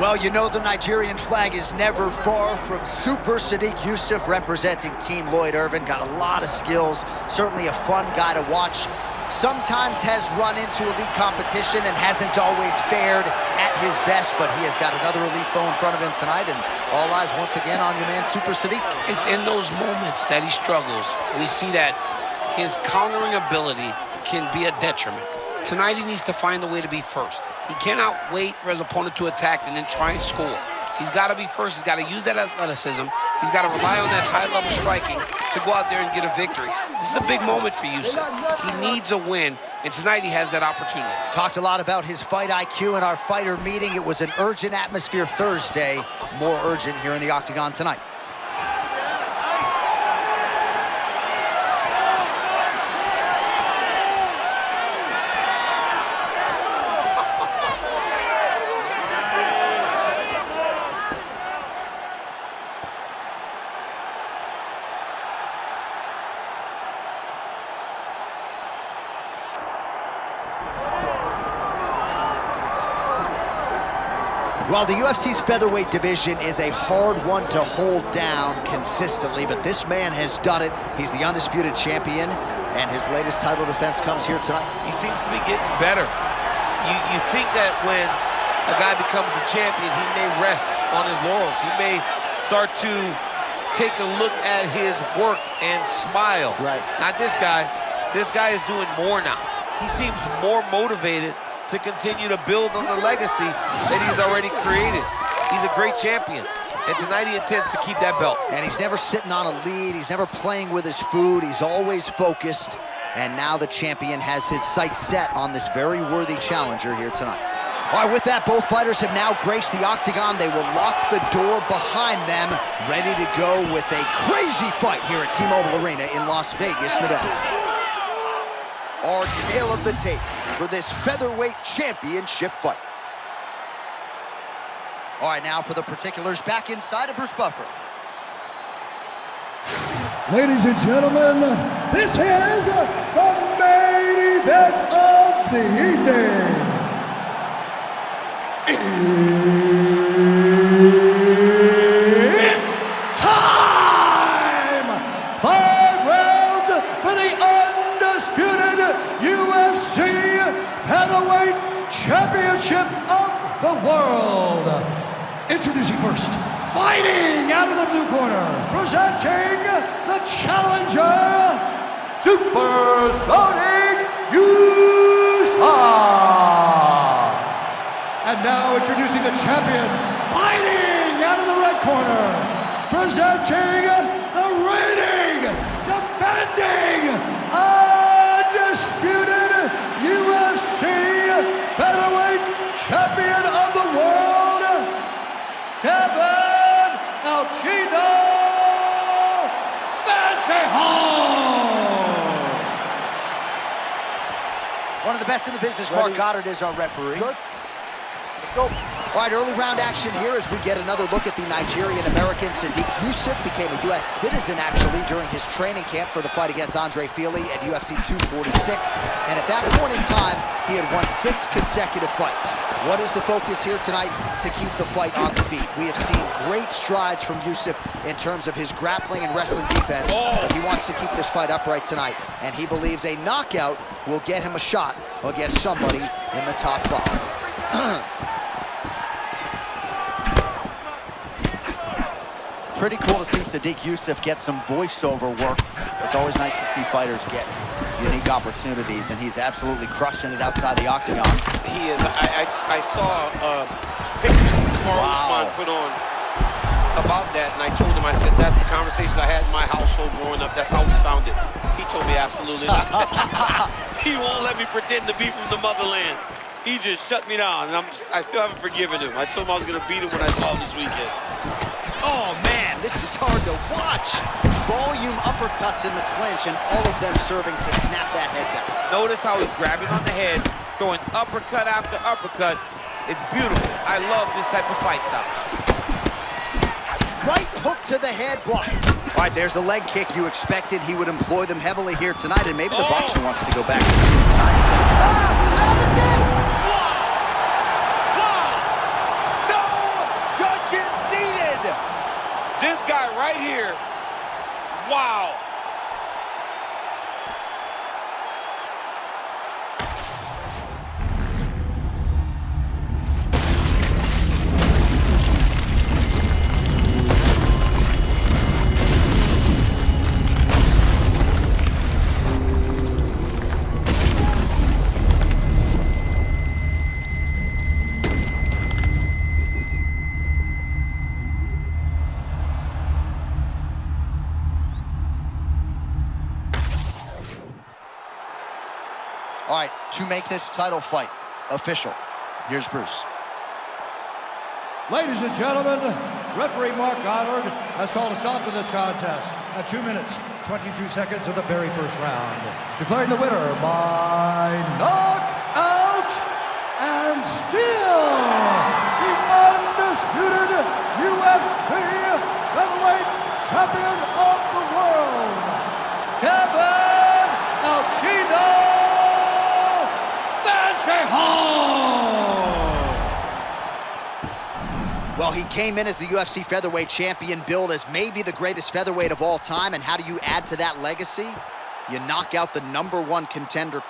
Well, you know the Nigerian flag is never far from Super Sodiq Yusuff, representing Team Lloyd Irvin. Got a lot of skills, certainly a fun guy to watch. Sometimes has run into elite competition and hasn't always fared at his best, but he has got another elite foe in front of him tonight, and all eyes once again on your man, Super Sodiq. It's in those moments that he struggles. We see that his countering ability can be a detriment. Tonight he needs to find a way to be first. He cannot wait for his opponent to attack and then try and score. He's got to be first. He's got to use that athleticism. He's got to rely on that high-level striking to go out there and get a victory. This is a big moment for Yusuff. He needs a win, and tonight he has that opportunity. Talked a lot about his fight IQ in our fighter meeting. It was an urgent atmosphere Thursday. More urgent here in the Octagon tonight. While the UFC's featherweight division is a hard one to hold down consistently, but this man has done it. He's the undisputed champion, and his latest title defense comes here tonight. He seems to be getting better. You think that when a guy becomes the champion, he may rest on his laurels. He may start to take a look at his work and smile. Right. Not this guy. This guy is doing more now. He seems more motivated to continue to build on the legacy that he's already created. He's a great champion, and tonight he intends to keep that belt. And he's never sitting on a lead. He's never playing with his food. He's always focused. And now the champion has his sights set on this very worthy challenger here tonight. All right, with that, both fighters have now graced the Octagon. They will lock the door behind them, ready to go with a crazy fight here at T-Mobile Arena in Las Vegas, Nevada. Our tale of the tape for this featherweight championship fight. All right, now for the particulars, back inside of Bruce Buffer. Ladies and gentlemen, this is the main event of the evening. It's time! 5 rounds for the undisputed UFC Heavyweight Championship of the world. Introducing first, fighting out of the blue corner, presenting the challenger, Super Sodiq Yusuff. And now introducing the champion, fighting out of the red corner, presenting the reigning, defending, undisputed UFC Featherweight Champion of the world, Kevin El Chino Vallejos. One of the best in the business, Mark Goddard, is our referee. Good. Let's go. All right, early round action here as we get another look at the Nigerian-American. Sodiq Yusuff became a U.S. citizen, actually, during his training camp for the fight against Andre Fili at UFC 246. And at that point in time, he had won 6 consecutive fights. What is the focus here tonight? To keep the fight on the feet. We have seen great strides from Yusuff in terms of his grappling and wrestling defense, but he wants to keep this fight upright tonight, and he believes a knockout will get him a shot against somebody in the top 5. Pretty cool to see Sodiq Yusuff get some voiceover work. It's always nice to see fighters get unique opportunities, and he's absolutely crushing it outside the Octagon. He is. I saw a picture Kamar Usman put on about that, and I told him, I said, that's the conversation I had in my household growing up. That's how we sounded. He told me absolutely not. He won't let me pretend to be from the motherland. He just shut me down, and I still haven't forgiven him. I told him I was going to beat him when I saw him this weekend. Oh, man, this is hard to watch. Volume uppercuts in the clinch, and all of them serving to snap that head back. Notice how he's grabbing on the head, throwing uppercut after uppercut. It's beautiful. I love this type of fight style. Right hook to the head block. All right, there's the leg kick you expected. He would employ them heavily here tonight, and maybe the boxer wants to go back to the science after that. That was it! No! right here. Wow. All right, to make this title fight official, here's Bruce. Ladies and gentlemen, referee Mark Goddard has called a stop to this contest at 2 minutes, 22 seconds of the very first round. Declaring the winner by knockout and still the undisputed UFC featherweight champion of the world, Kevin Alcino. Well, he came in as the UFC featherweight champion, billed as maybe the greatest featherweight of all time. And how do you add to that legacy? You knock out the #1 contender.